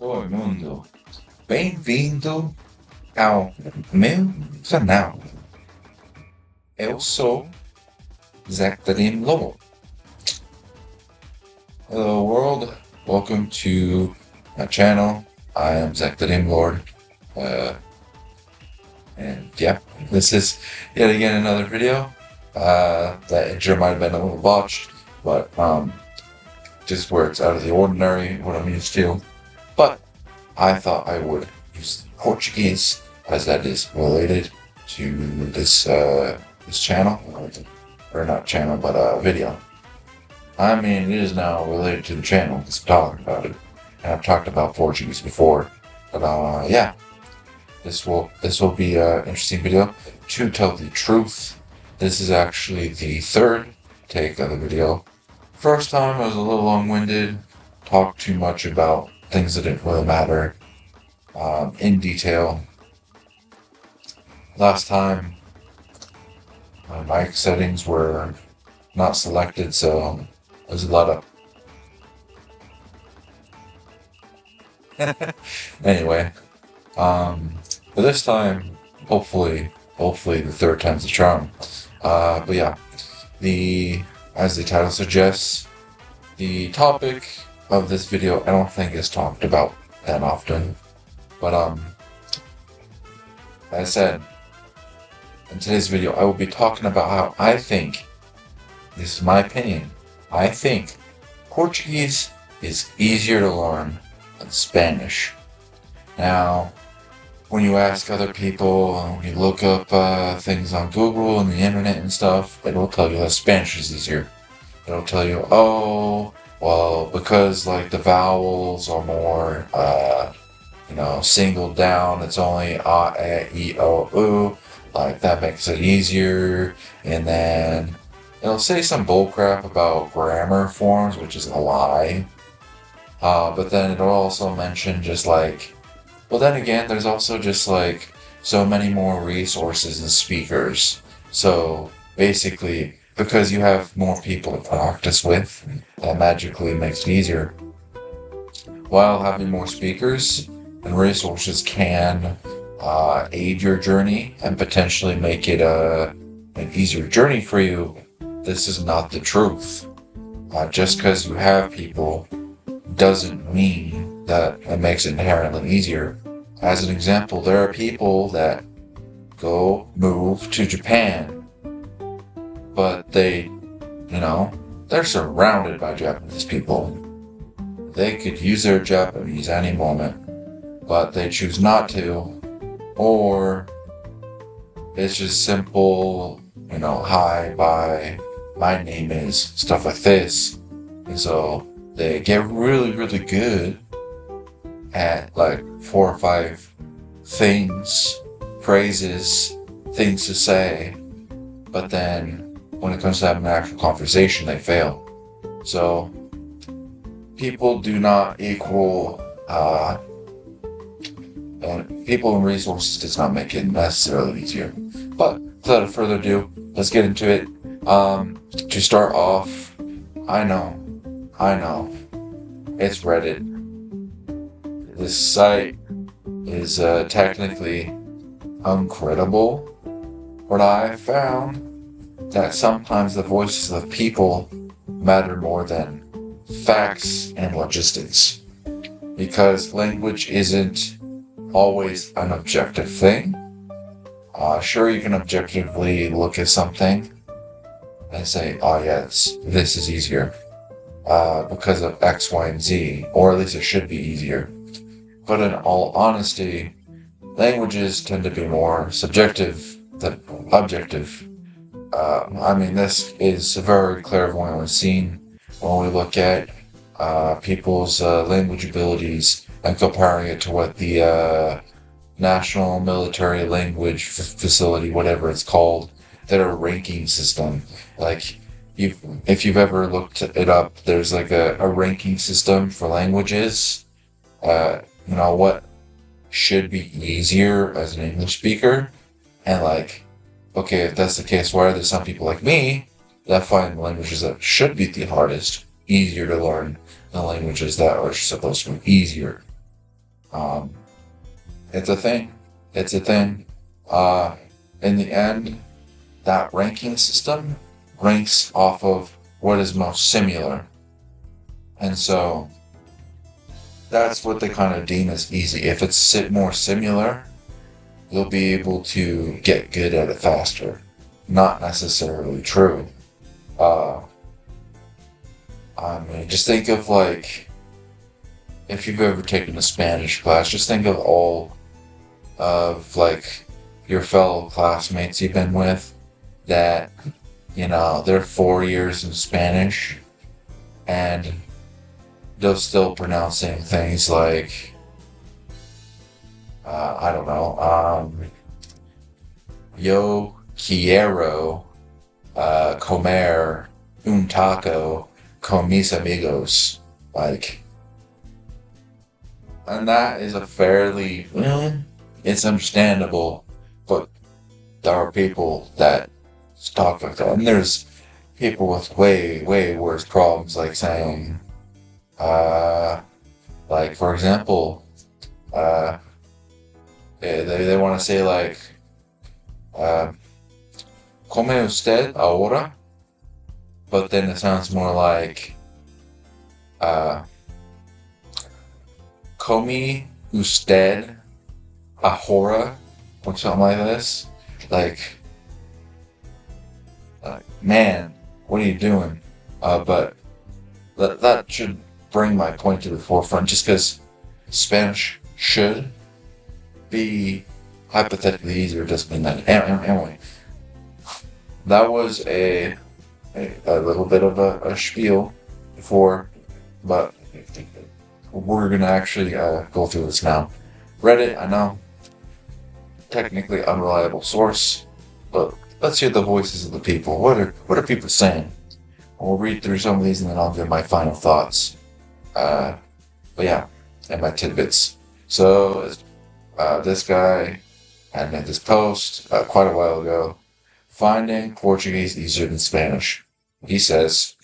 Oi, mundo. Bem-vindo ao meu canal. Eu sou Zachary Lowell. Hello, world. Welcome to my channel. I am Zachary Lord. Uh, and yeah, this is yet again another video. That intro might have been a little botched, but just where it's out of the ordinary, what I'm used to. But I thought I would use Portuguese as that is related to this channel, or not channel, but video. I mean, it is now related to the channel because I'm talking about it, and I've talked about Portuguese before. But yeah, this will be an interesting video. To tell the truth, this is actually the third take of the video. First time I was a little long-winded, talked too much about things that didn't really matter in detail. Last time, my mic settings were not selected, so there's a lot of. Anyway, but this time, hopefully the third time's the charm. But yeah, as the title suggests, the topic of this video I don't think is talked about that often. But as I said, in today's video I will be talking about how I think, this is my opinion, I think Portuguese is easier to learn than Spanish. Now, when you ask other people, when you look up things on Google and the internet and stuff, it'll tell you that Spanish is easier. It'll tell you, oh, well, because like the vowels are more singled down, it's only a, e, o, u, like that makes it easier. And then it'll say some bullcrap about grammar forms, which is a lie. But then it'll also mention just like, well, then again, there's also just like so many more resources and speakers. So basically, because you have more people to practice with, that magically makes it easier. While having more speakers and resources can aid your journey and potentially make it an easier journey for you, this is not the truth. Just because you have people doesn't mean that it makes it inherently easier. As an example, there are people that move to Japan, but they're surrounded by Japanese people. They could use their Japanese any moment, but they choose not to, or it's just simple, hi, bye, my name is, stuff like this. And so they get really, really good at like 4 or 5 phrases, things to say, but then when it comes to having an actual conversation, they fail. So people do not equal, and people and resources does not make it necessarily easier. But without further ado, let's get into it. To start off, I know, it's Reddit. This site is technically uncredible, but I found that sometimes the voices of people matter more than facts and logistics, because language isn't always an objective thing. Sure, you can objectively look at something and say, oh yes, this is easier because of X, Y, and Z, or at least it should be easier. But in all honesty, languages tend to be more subjective than objective. This is very clairvoyantly seen when we look at people's language abilities and comparing it to what the National Military Language Facility, whatever it's called, their ranking system. Like, if you've ever looked it up, there's like a ranking system for languages. What should be easier as an English speaker, and like, okay, if that's the case, why are there some people like me that find languages that should be the hardest easier to learn than languages that are supposed to be easier? Um, it's a thing. It's a thing. Uh, in the end, that ranking system ranks off of what is most similar. And so that's what they kind of deem as easy. If it's more similar, you'll be able to get good at it faster. Not necessarily true. Uh, I mean, just think of like, if you've ever taken a Spanish class, just think of all of like your fellow classmates you've been with that, they're 4 years in Spanish and they're still pronouncing things like, I don't know, yo quiero comer un taco con mis amigos. Like, and that is a fairly, it's understandable, but there are people that talk like that. And there's people with way, way worse problems, like saying, like, for example, they want to say, like, come usted ahora? But then it sounds more like, come usted ahora? Or something like this. Like, man, what are you doing? But that should bring my point to the forefront, just because Spanish should be hypothetically easier doesn't mean that. Anyway, that was a little bit of a spiel before, but we're gonna actually go through this now. Reddit, I know, technically unreliable source, but let's hear the voices of the people. What are people saying? We'll read through some of these and then I'll give my final thoughts. But yeah, and my tidbits. So this guy had made this post quite a while ago, finding Portuguese easier than Spanish. He says,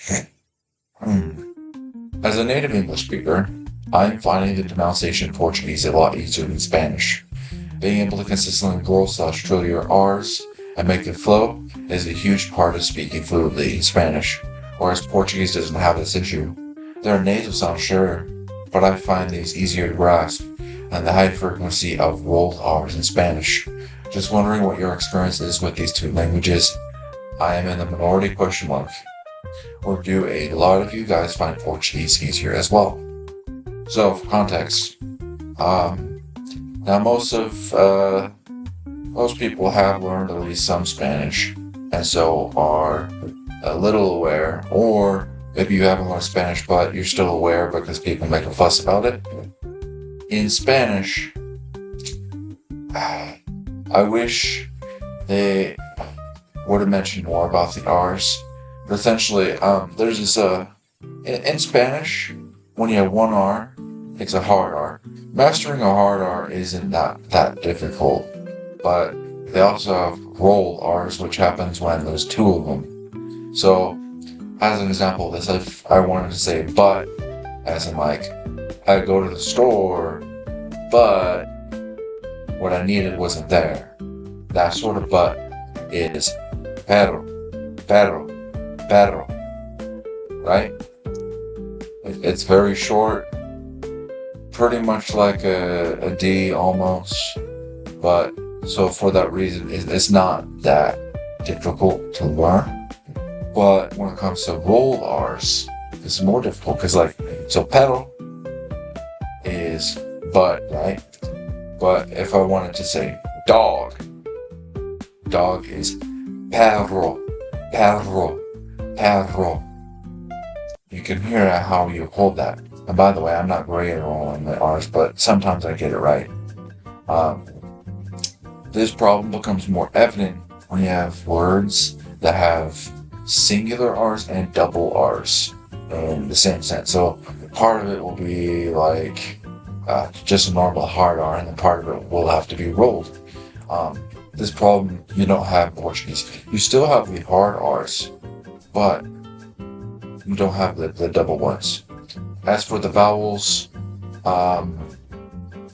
as a native English speaker, I'm finding the pronunciation of Portuguese a lot easier than Spanish. Being able to consistently roll/trill your R's and make it flow is a huge part of speaking fluently in Spanish, whereas Portuguese doesn't have this issue. There are nasal sounds, sure, but I find these easier to grasp, and the high frequency of rolled R's in Spanish. Just wondering what your experience is with these two languages. I am in the minority ? Or do a lot of you guys find Portuguese easier as well? So, for context, now most people have learned at least some Spanish, and so are a little aware, or maybe you haven't learned Spanish but you're still aware because people make a fuss about it. In Spanish, I wish they would have mentioned more about the R's. But essentially, there's this, in Spanish, when you have one R, it's a hard R. Mastering a hard R isn't that difficult, but they also have roll R's, which happens when there's two of them. So, as an example of this, if I wanted to say but, as in like, I go to the store, but what I needed wasn't there. That sort of but is perro, right? It's very short, pretty much like a D almost, but so for that reason, it's not that difficult to learn. But when it comes to roll R's, it's more difficult because, like, so perro is but, right? But if I wanted to say dog is perro. You can hear how you hold that. And by the way, I'm not great at rolling the R's, but sometimes I get it right. This problem becomes more evident when you have words that have singular R's and double R's in the same sense. So part of it will be like just a normal hard R, and then part of it will have to be rolled. This problem you don't have in Portuguese. You still have the hard R's, but you don't have the double ones. As for the vowels,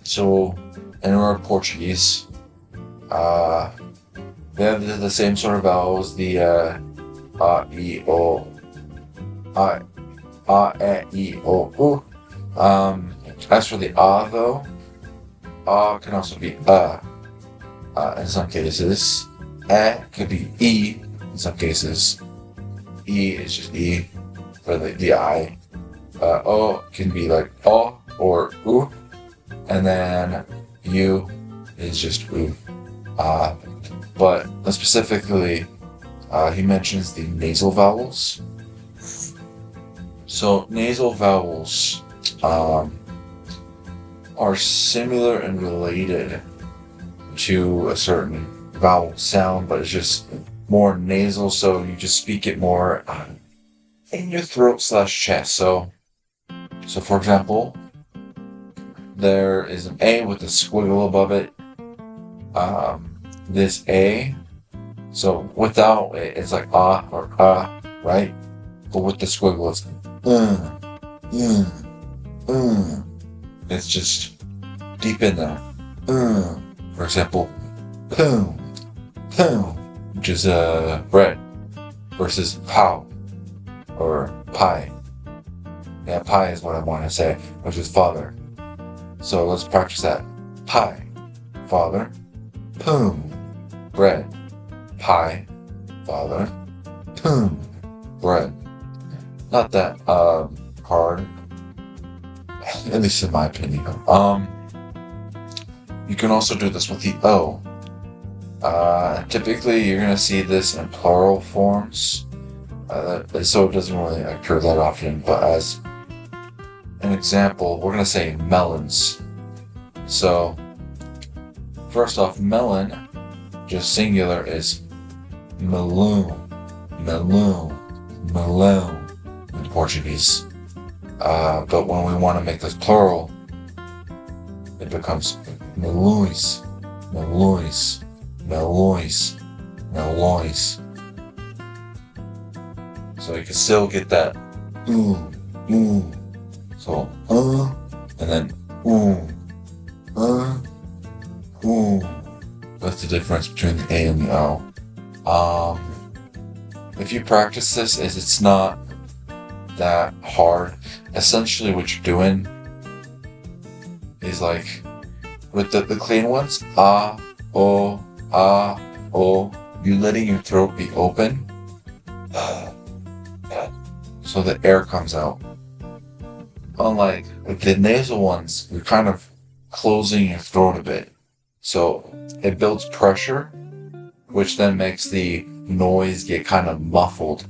So in our Portuguese, they have the same sort of vowels, the a, e, o, a, e, o, u. As for the a though, a can also be in some cases. E could be e in some cases. E is just e for the I. O can be like o or u, and then u is just u. But specifically, he mentions the nasal vowels. So nasal vowels are similar and related to a certain vowel sound, but it's just more nasal, so you just speak it more in your throat/chest. So for example, there is an A with a squiggle above it. This A, so without it, it's like ah or right? But with the squiggle, it's it's just deep in there. For example, poom, which is bread, versus pow or pie. Yeah, pie is what I want to say, which is father. So let's practice that. Pie, father. Poom, bread. Pie, father. Poom, bread. Not that hard, at least in my opinion. You can also do this with the O. Typically, you're gonna see this in plural forms, so it doesn't really occur that often. But as an example, we're gonna say melons. So first off, melon, just singular, is meloon in Portuguese. But when we want to make this plural, it becomes melões. So you can still get that so and then that's the difference between the A and the O. If you practice this, it's not that hard. Essentially what you're doing is like with the clean ones, o, you're letting your throat be open so the air comes out. Unlike with the nasal ones, you're kind of closing your throat a bit. So it builds pressure, which then makes the noise get kind of muffled.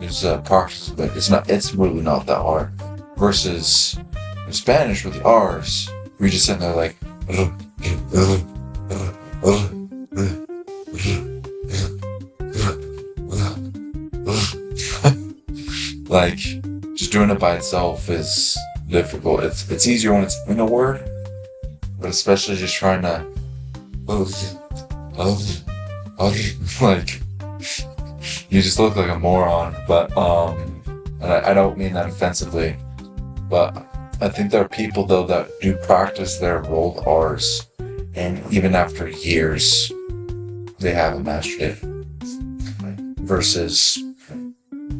It's practice, but it's really not that hard. Versus in Spanish with the R's, we're just sitting there like like just doing it by itself is difficult. It's easier when it's in a word, but especially just trying to like you just look like a moron. But and I don't mean that offensively, but I think there are people though that do practice their rolled R's, and even after years they haven't mastered it. Versus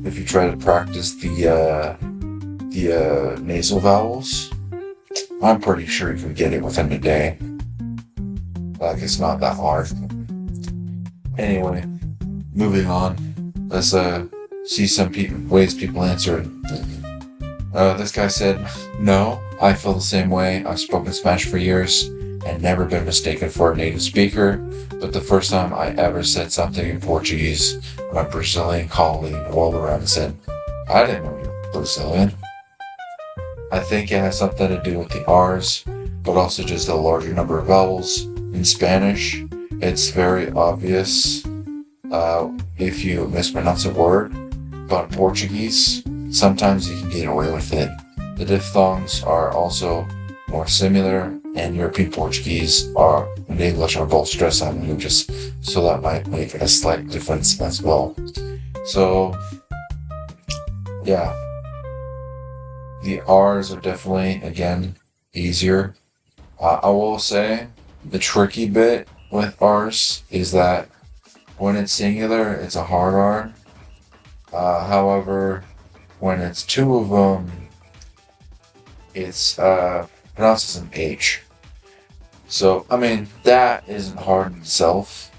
if you try to practice the nasal vowels, I'm pretty sure you can get it within a day. Like, it's not that hard. Anyway, moving on. Let's see some ways people answer it. This guy said, "No, I feel the same way. I've spoken Spanish for years and never been mistaken for a native speaker. But the first time I ever said something in Portuguese, my Brazilian colleague rolled around and said, 'I didn't know you were Brazilian.' I think it has something to do with the R's, but also just a larger number of vowels. In Spanish, it's very obvious if you mispronounce a word, but in Portuguese, sometimes you can get away with it. The diphthongs are also more similar, and European Portuguese and English are both stress languages, so that might make a slight difference as well. So, yeah, the R's are definitely, again, easier. I will say the tricky bit with R's is that when it's singular, it's a hard R. However, when it's two of them, it's pronounced as an H. So, I mean, that isn't hard in itself,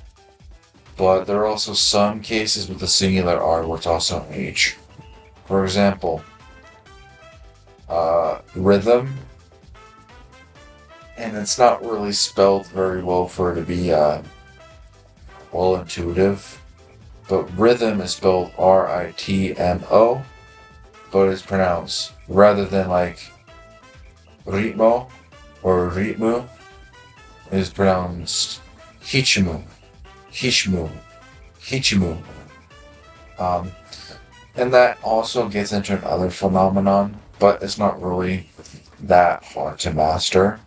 but there are also some cases with the singular R where it's also an H. For example, rhythm, and it's not really spelled very well for it to be well intuitive, but rhythm is spelled Ritmo, but it's pronounced rather than like ritmo or ritmu, is pronounced hichimu, hishmu, hichimu. Um, and that also gets into another phenomenon, but it's not really that hard to master.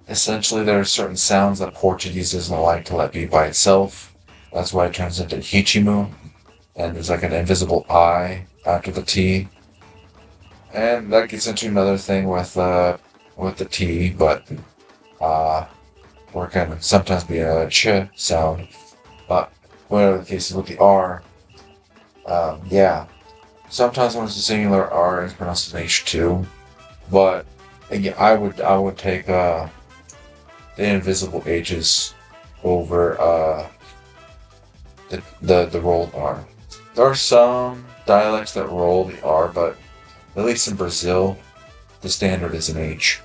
Essentially, there are certain sounds that Portuguese doesn't like to let be by itself. That's why it turns into hichimu, and there's like an invisible I after the T. And that gets into another thing with the T, but or can sometimes be a ch sound. But whatever the case is with the R, yeah. Sometimes when it's a singular R, it's pronounced as H too. But again, I would take the invisible H's over the rolled R. There are some dialects that roll the R, but at least in Brazil, the standard is an H.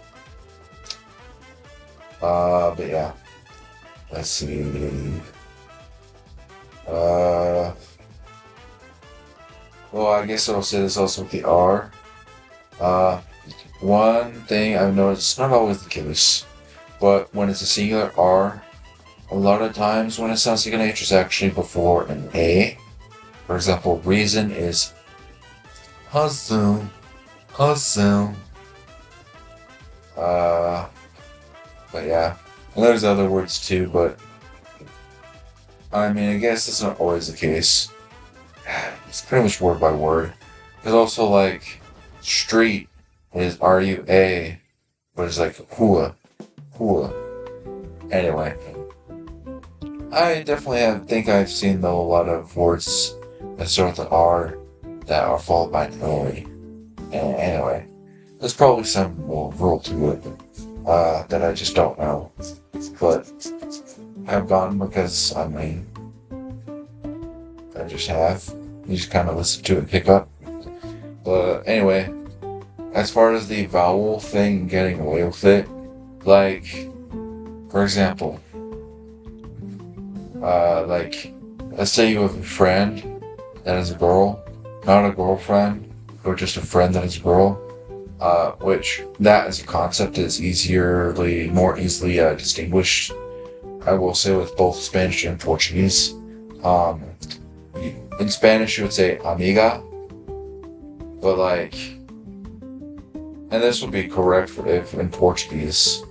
But yeah, let's see. Well, I guess I'll say this also with the R. One thing I've noticed, not always the case, but when it's a singular R, a lot of times when it sounds like an H, it's actually before an A. For example, reason is hustle, hustle. But yeah, and there's other words too, but I mean, I guess that's not always the case. It's pretty much word by word. There's also like street is RUA, but it's like hua, hua. Anyway, I definitely think I've seen though a lot of words that start with an R that are followed by an OE. And anyway, there's probably some more rule to it that I just don't know, but I've gotten because I mean I just have. You just kind of listen to it and pick up. But anyway, as far as the vowel thing, getting away with it, like, for example, like, let's say you have a friend that is a girl, not a girlfriend, or just a friend that is a girl, which that as a concept is more easily distinguished, I will say, with both Spanish and Portuguese. In Spanish, you would say amiga, but like, and this would be correct if in Portuguese,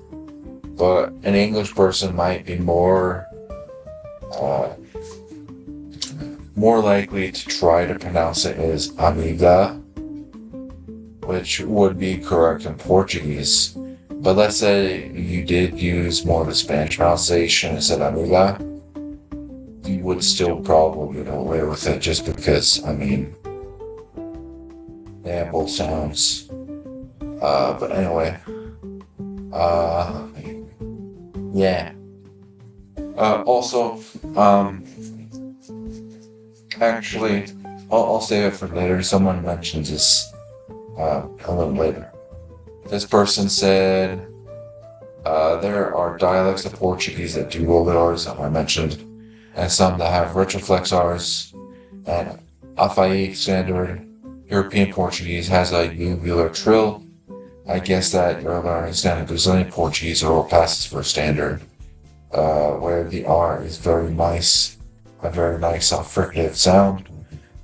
but an English person might be more likely to try to pronounce it as amiga, which would be correct in Portuguese. But let's say you did use more of the Spanish pronunciation and said amiga, you would still probably get away with it just because, I mean, they have both sounds. But anyway, yeah. Also, actually, I'll save it for later. Someone mentions this a little later. This person said there are dialects of Portuguese that do roll the R's, that I mentioned, and some that have retroflex R's, and Afai standard European Portuguese has a uvular trill. I guess that you're learning standard Brazilian Portuguese or passes for standard, where the R is very nice, a very nice fricative sound.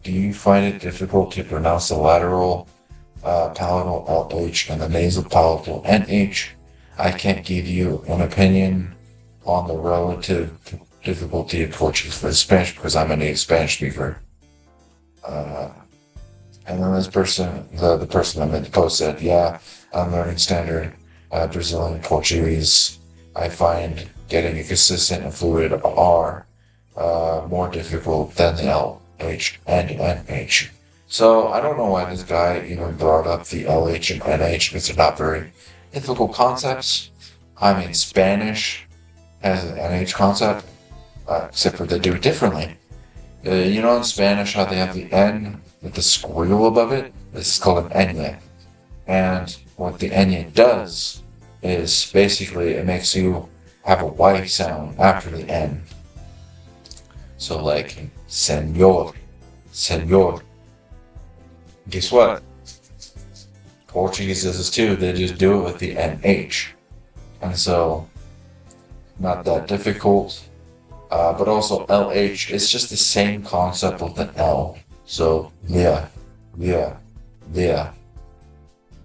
Do you find it difficult to pronounce the lateral palatal LH and the nasal palatal NH? I can't give you an opinion on the relative difficulty of Portuguese versus Spanish because I'm a native Spanish speaker. Uh, and then this person, the person that made the post said, yeah, I'm learning standard Brazilian Portuguese. I find getting a consistent and fluid R more difficult than the L, H, and NH. So I don't know why this guy even brought up the LH and NH because they're not very difficult concepts. I mean, Spanish has an NH concept, except for they do it differently. In Spanish how they have the N with the squiggle above it? This is called an ñ. And what the ñ does is basically it makes you have a Y sound after the N. So like, señor, señor. Guess what? Portuguese does this too, they just do it with the NH. And so, not that difficult. But also LH, it's just the same concept with an L. So, yeah.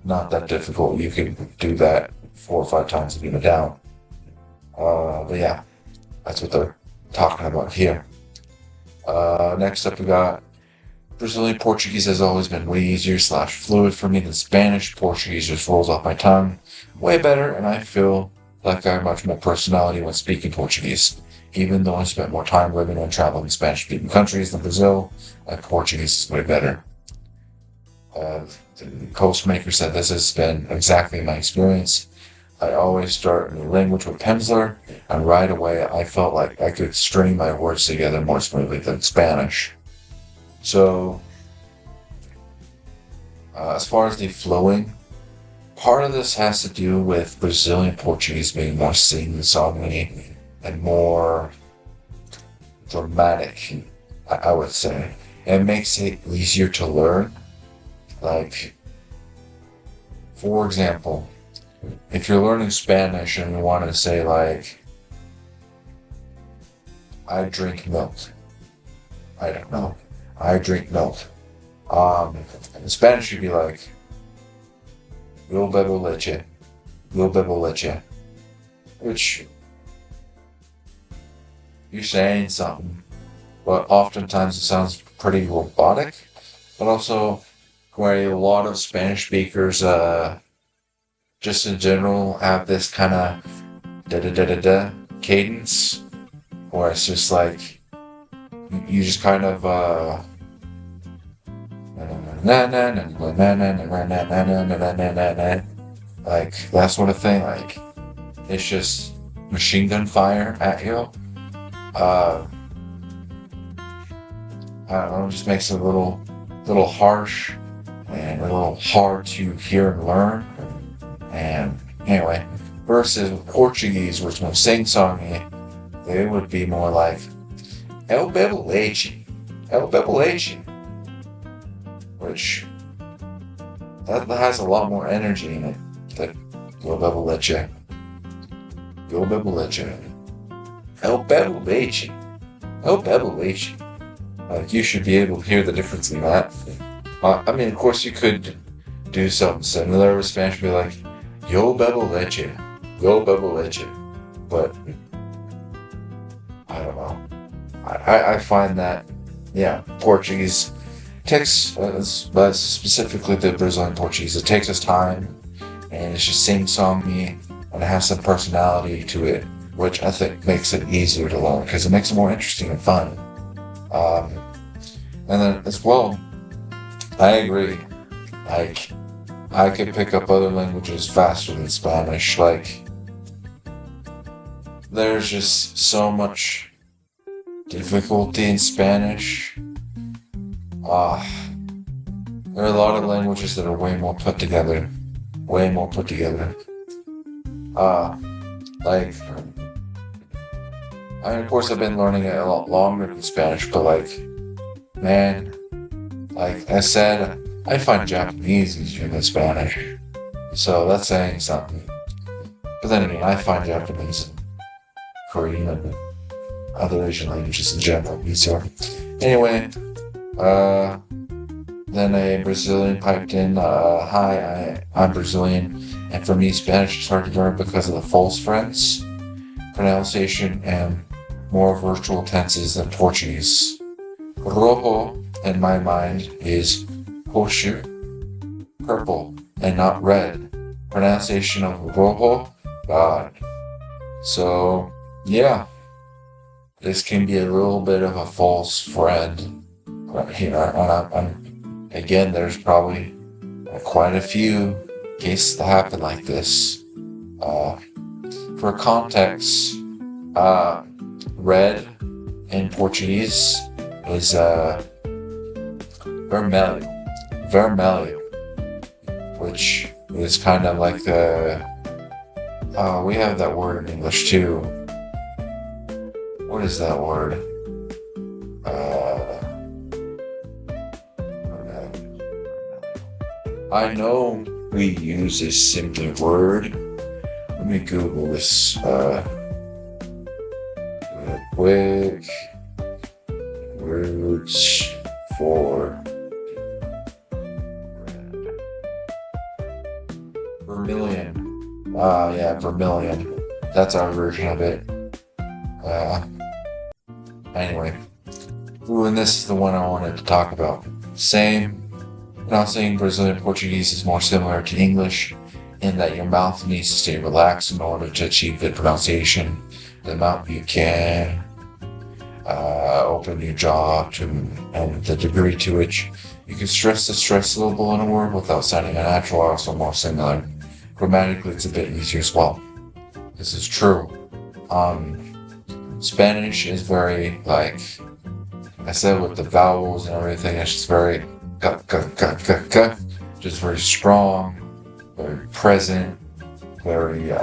Not that difficult. You can do that 4 or 5 times to get it down. But yeah, that's what they're talking about here. Next up we got Brazilian Portuguese has always been way easier / fluid for me than Spanish. Portuguese just rolls off my tongue way better, and I feel like I have much more personality when speaking Portuguese. Even though I spent more time living and traveling in Spanish-speaking countries than Brazil, Portuguese is way better. The post maker said this has been exactly my experience. I always start a new language with Pimsleur, and right away I felt like I could string my words together more smoothly than Spanish. So, as far as the flowing, part of this has to do with Brazilian Portuguese being more sing-songy and more dramatic, I would say. It makes it easier to learn. Like, for example, if you're learning Spanish and you want to say like, I drink milk. I don't know. I drink milk. In Spanish you'd be like, yo bebo leche. Yo bebo leche. Which, you're saying something, but oftentimes it sounds pretty robotic. But also, where a lot of Spanish speakers, just in general, have this kind of da-da-da-da-da cadence, where it's just like, you just kind of, like that sort of thing, like, it's just machine gun fire at you. I don't know, it just makes it a little harsh and a little hard to hear and learn. And anyway, versus Portuguese, which was sing-songy, they would be more like El bebo leche, El bebo leche, which that has a lot more energy in it. Like Yo bebo leche, Yo bebo leche. El bebo leche. El bebo leche. You should be able to hear the difference in that. I mean, of course, you could do something similar with Spanish, be like, Yo bebo leche. Yo bebo leche. But, I don't know. I find that, yeah, Portuguese takes, but specifically the Brazilian Portuguese, it takes its time, and it's just sing-songy, and it has some personality to it, which I think makes it easier to learn because it makes it more interesting and fun. And then as well, I agree. Like, I can pick up other languages faster than Spanish. Like, there's just so much difficulty in Spanish. There are a lot of languages that are way more put together. Way more put together. Like, I mean, of course, I've been learning it a lot longer than Spanish, but like, man, like I said, I find Japanese easier than Spanish. So that's saying something. But then again, I find Japanese and Korean and other Asian languages in general easier. Anyway, then a Brazilian piped in, hi, I'm Brazilian, and for me Spanish is hard to learn because of the false friends, pronunciation, and more virtual tenses than Portuguese. Rojo in my mind is Hoshu, purple, and not red. Pronunciation of rojo, God. So, yeah, this can be a little bit of a false friend. Again, there's probably quite a few cases that happen like this. Uh, for context, red in Portuguese is vermelho, vermelho, which is kind of like the. We have that word in English too. What is that word? I know we use this similar word. Let me Google this real quick. Words for vermilion. Yeah, vermilion. That's our version of it. Anyway. Ooh, and this is the one I wanted to talk about. Same. I'm not saying Brazilian Portuguese is more similar to English in that your mouth needs to stay relaxed in order to achieve good pronunciation. The amount you can open your jaw to, and the degree to which you can stress the stress syllable in a word without sounding unnatural are also more similar. Grammatically, it's a bit easier as well. This is true. Spanish is very, like I said, with the vowels and everything, it's just very just very strong, very present, very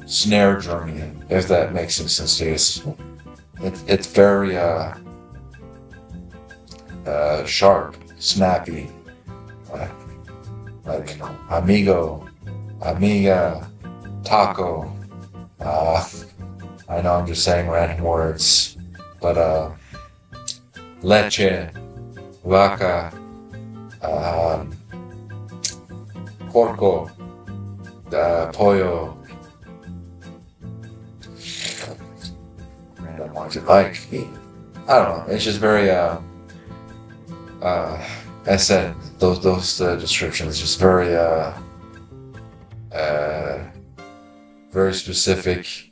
snare drumming, if that makes any sense to you. It's very sharp, snappy, like amigo, amiga, taco. I know I'm just saying random words, but leche, vaca, porco, pollo. Random ones. Like, I don't know. It's just very I said those descriptions just very very specific,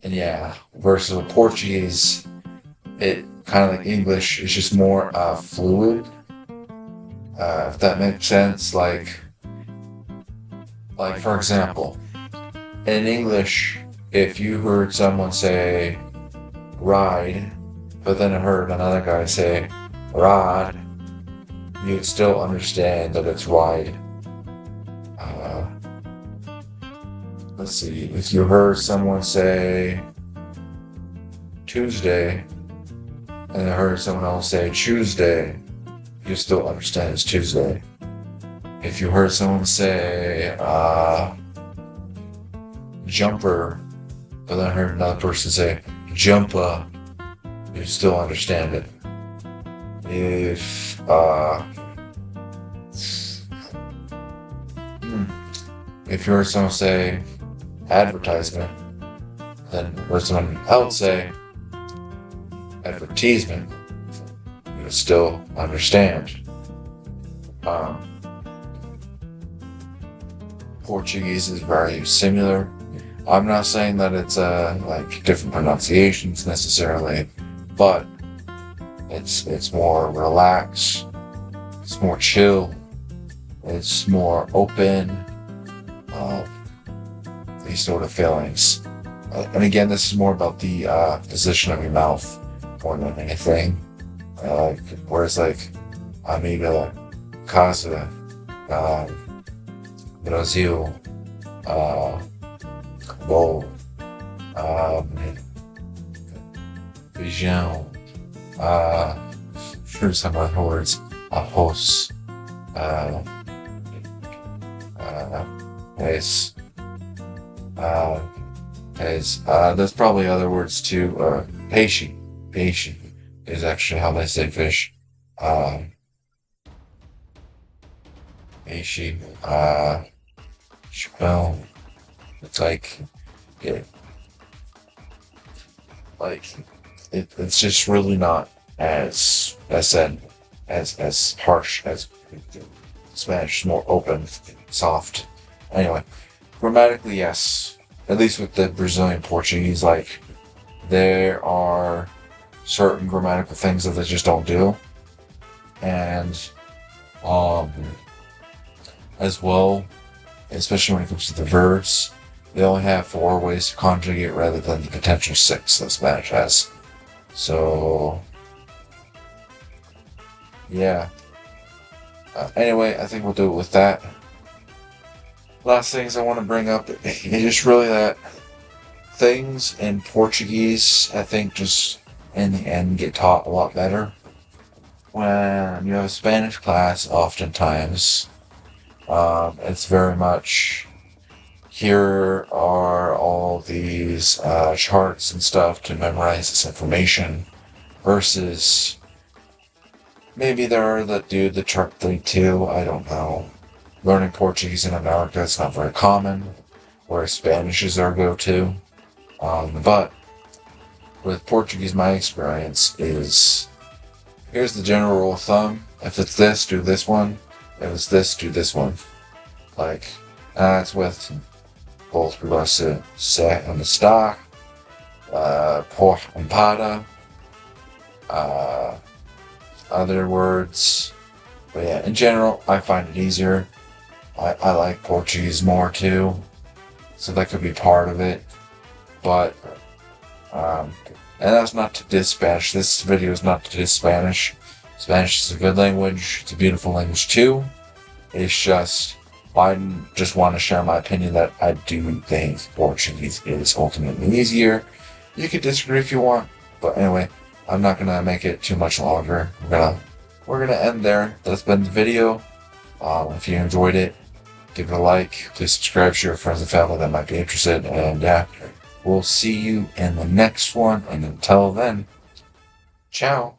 and yeah, versus Portuguese, it kind of like English is just more fluid, if that makes sense. Like for example, in English, if you heard someone say ride, but then heard another guy say rod, you'd still understand that it's ride. Let's see, if you heard someone say Tuesday, and I heard someone else say Tuesday, you still understand it's Tuesday. If you heard someone say jumper, but then heard another person say jumper, you still understand it. If you heard someone say advertisement, then heard someone else say advertisement, you still understand. Portuguese is very similar. I'm not saying that it's like different pronunciations necessarily, but it's more relaxed, it's more chill, it's more open, these sort of feelings. And again, this is more about the position of your mouth more than anything. Whereas like amiga, casa, Brazil, bol, feijão, here's some other words, arroz, there's probably other words too. Peixe is actually how they say fish. Peixe, chapéu. It's like, yeah, like it's just really not as said as harsh as Spanish. Is more open, soft. Anyway, grammatically, yes. At least with the Brazilian Portuguese, like there are certain grammatical things that they just don't do, and um, as well, especially when it comes to the verbs, they only have 4 ways to conjugate rather than the potential 6 that Spanish has. So, yeah. Anyway, I think we'll do it with that. Last things I want to bring up is just really that things in Portuguese, I think, just in the end get taught a lot better. When you have a Spanish class, oftentimes, it's very much, here are all these charts and stuff to memorize this information, versus maybe there are that do the chart thing too, I don't know. Learning Portuguese in America is not very common, whereas Spanish is our go-to. But with Portuguese, my experience is, here's the general rule of thumb. If it's this, do this one. If it's this, do this one. Like, that's with both regards to se and estar, por and para, other words. But yeah, in general, I find it easier. I like Portuguese more too, so that could be part of it. But, and that's not to diss Spanish. This video is not to diss Spanish. Spanish is a good language. It's a beautiful language too. It's just, I just want to share my opinion that I do think Portuguese is ultimately easier. You can disagree if you want, but anyway, I'm not gonna make it too much longer. We're gonna end there. That's been the video. If you enjoyed it, give it a like. Please subscribe to your friends and family that might be interested. And yeah, we'll see you in the next one. And until then, ciao.